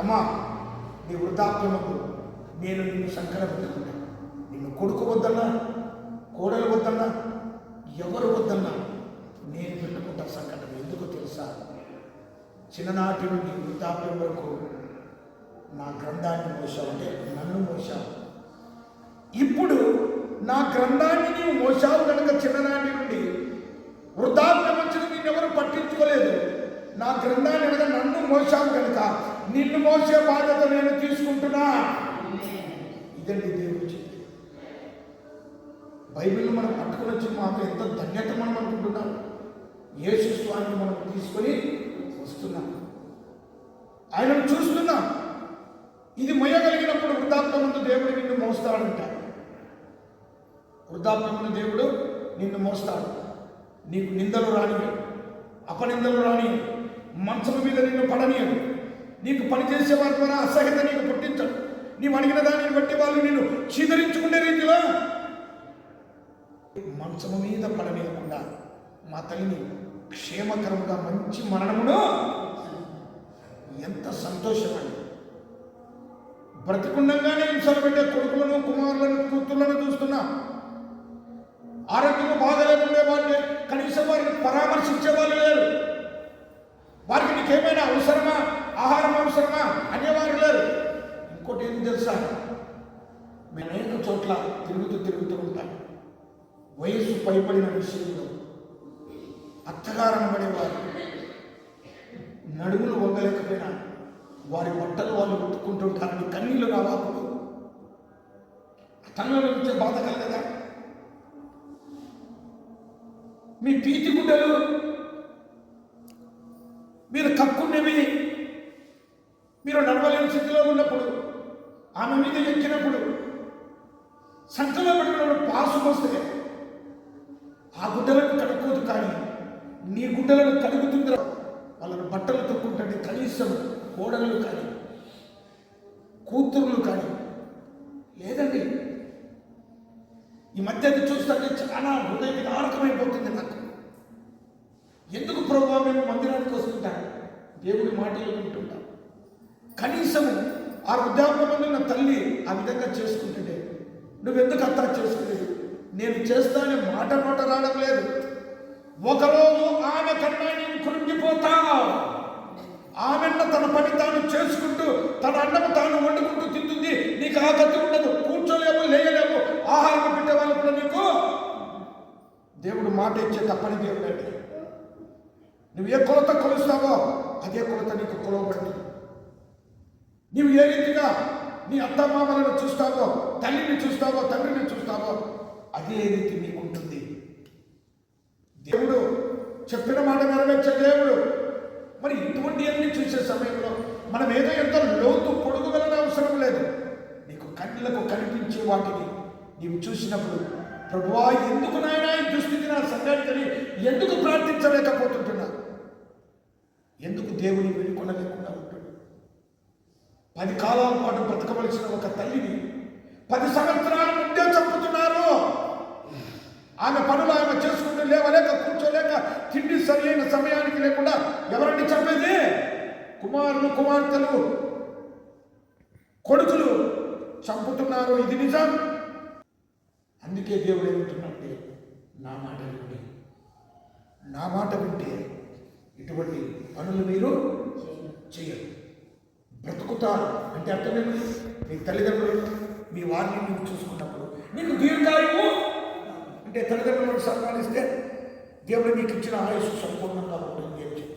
అమ్మా, నీ వృద్ధాప్యముకు నేను నిన్ను సంకలపెట్టుకున్నా. నిన్ను కొడుకు వద్దన్నా, కోడలు వద్దన్నా, ఎవరు వద్దన్నా నేను పెట్టుకుంటా సంకటం. ఎందుకు తెలుసా? చిన్ననాటి నుండి వృద్ధాప్యం వరకు నా గ్రంథాన్ని మోసావు, అంటే నన్ను మోసావు. ఇప్పుడు నా గ్రంథాన్ని నీవు మోసావు కనుక చిన్ననాటి నుండి వృద్ధాప్యం వచ్చిన నిన్నెవరు పట్టించుకోలేదు. నా గ్రంథాన్ని కనుక నన్ను మోసావు కనుక నిన్ను మోసే బాధ్యత నేను తీసుకుంటున్నా. ఇదండి దేవుడు చెప్పి. బైబిల్ మనం పట్టుకుని వచ్చి మాకు ఎంత ధన్యత మనం అనుకుంటున్నాం. యేసు స్వామిని మనం తీసుకొని వస్తున్నాం, ఆయనను చూస్తున్నాం. ఇది మొయ్యగలిగినప్పుడు వృద్ధాప్యం ముందు దేవుడు నిన్ను మోస్తాడంట. వృద్ధాప్యం ముందు దేవుడు నిన్ను మోస్తాడు. నీకు నిందలు రానియడు, అపనిందలు రానియడు, మంచము మీద నిన్ను పడనీయడు. నీకు పనిచేసే వారి ద్వారా అసహ్యత నీకు పుట్టించడు. నీవు అడిగిన దానిని బట్టి వాళ్ళు నిన్ను చీదరించుకునే రీతిలో మంచము మీద పడనీయకుండా మా తల్లిని క్షేమకరంగా మంచి మరణమును. ఎంత సంతోషమండి! బ్రతికుండగానే హింసలు పెట్టే కొడుకులను, కుమారులను, కూతుర్లను చూస్తున్నా. ఆరోగ్యం బాగాలేకుండే వాళ్ళే కనీసం వారిని పరామర్శించే వాళ్ళు లేరు. వారికి నీకేమైనా అవసరమా, ఆహారం అవసరమా అనేవారు లేరు. ఇంకోటి ఏం తెలుసా? మేము అనేక చోట్ల తిరుగుతూ ఉంటాం. వయస్సు పైబడిన విషయంలో అత్తగారు అనబడేవారు నడుములు వంగలేకపోయినా వారి బట్టలు వాళ్ళు ఉట్టుకుంటుంటారని కన్నీళ్ళు రావాప్పుడు తనలో నుంచే బాధ కలగదా? మీ పీతి గుడ్డలు మీరు కక్కున్నవి మీరు నడవలేని స్థితిలో ఉన్నప్పుడు, ఆమె మీద ఎక్కినప్పుడు, సంఖ్యలో పెట్టినప్పుడు పాసు వస్తే ఆ గుడ్డలను కడుక్కోదు, కానీ నీ గుడ్డలను కడుగుతుందిరా. వాళ్ళని బట్టలు తొక్కుంటే కనీసం కోడళ్ళు కానీ కూతుర్లు కానీ లేదండి. ఈ మధ్య అది చూస్తుంటే చాలా హృదయ విదారకమైపోతుంది నాకు. ఎందుకు ప్రభువా మేము మందిరానికి వస్తుంటాం, దేవుడి మాటలు వింటుంటాం. కనీసము ఆ వృద్ధాప్యమందు నా తల్లి ఆ విధంగా చేసుకుంటుంటే నువ్వెందుకు అంతా చేసుకునేది? నేను చేస్తానే మాట నోట రావడం లేదు. ఒకరోజు ఆమె కన్నా నేను కృంగిపోతావు. ఆమెన్న తన పని తాను చేసుకుంటూ తన అన్నము తాను వండుకుంటూ తింటుంది. నీకు ఆ గతి ఉండదు, కూర్చోలేము, లేయలేము, ఆహారం పెట్టే వాళ్ళు కూడా నీకు. దేవుడు మాట ఇచ్చే తప్పని దేవుడు అంటే నువ్వు ఏ కొలత కొలుస్తావో అదే కొలత నీకు కొలవబడుతుంది. నీవు ఏ రీతిగా నీ అత్తమామలను చూస్తావో, తల్లిని చూస్తావో, తండ్రిని చూస్తావో అదే రీతి నీకుంటుంది. దేవుడు చెప్పిన మాట నెరవేర్చే దేవుడు. మరి ఇటువంటి అన్ని చూసే సమయంలో మనం ఏదో ఎంతో లోతు పొడుగు వెళ్ళన అవసరం లేదు. నీకు కళ్ళకు కనిపించే వాటిని నీవు చూసినప్పుడు ప్రభువా ఎందుకు నాయనా ఈ దుస్థితి నా సంఘానికి ఎందుకు ప్రార్థించలేకపోతుంటున్నా? ఎందుకు దేవుని వెళ్ళుకొనలేకుండా ఉంటాడు? 10 కాలాల పాటు బ్రతకవలసిన ఒక తల్లిని 10 సంవత్సరాల ముందే చంపుతున్నారు. ఆమె పనులు ఆమె చేసుకుంటూ లేవలేక, కూర్చోలేక, తిండి సరైన సమయానికి లేకుండా ఎవరిని చంపేది? కుమారులు, కుమార్తెలు, కొడుకులు చంపుతున్నారు. ఇది నిజం. అందుకే దేవుడు ఏమంటున్నాడంటే నా మాట వింటే, నా మాట వింటే ఇటువంటి పనులు మీరు చేయరు, బ్రతుకుతారు. అంటే అర్థమేమి? మీ తల్లిదండ్రులు మీ వారిని మీరు చూసుకున్నప్పుడు నీకు దీర్ఘాయువు అంటే తల్లిదండ్రులను సన్మానిస్తే దేవుడు నీకు ఇచ్చిన ఆయుష్ సంపూర్ణంగా ఉంటుంది అని చెప్తారు.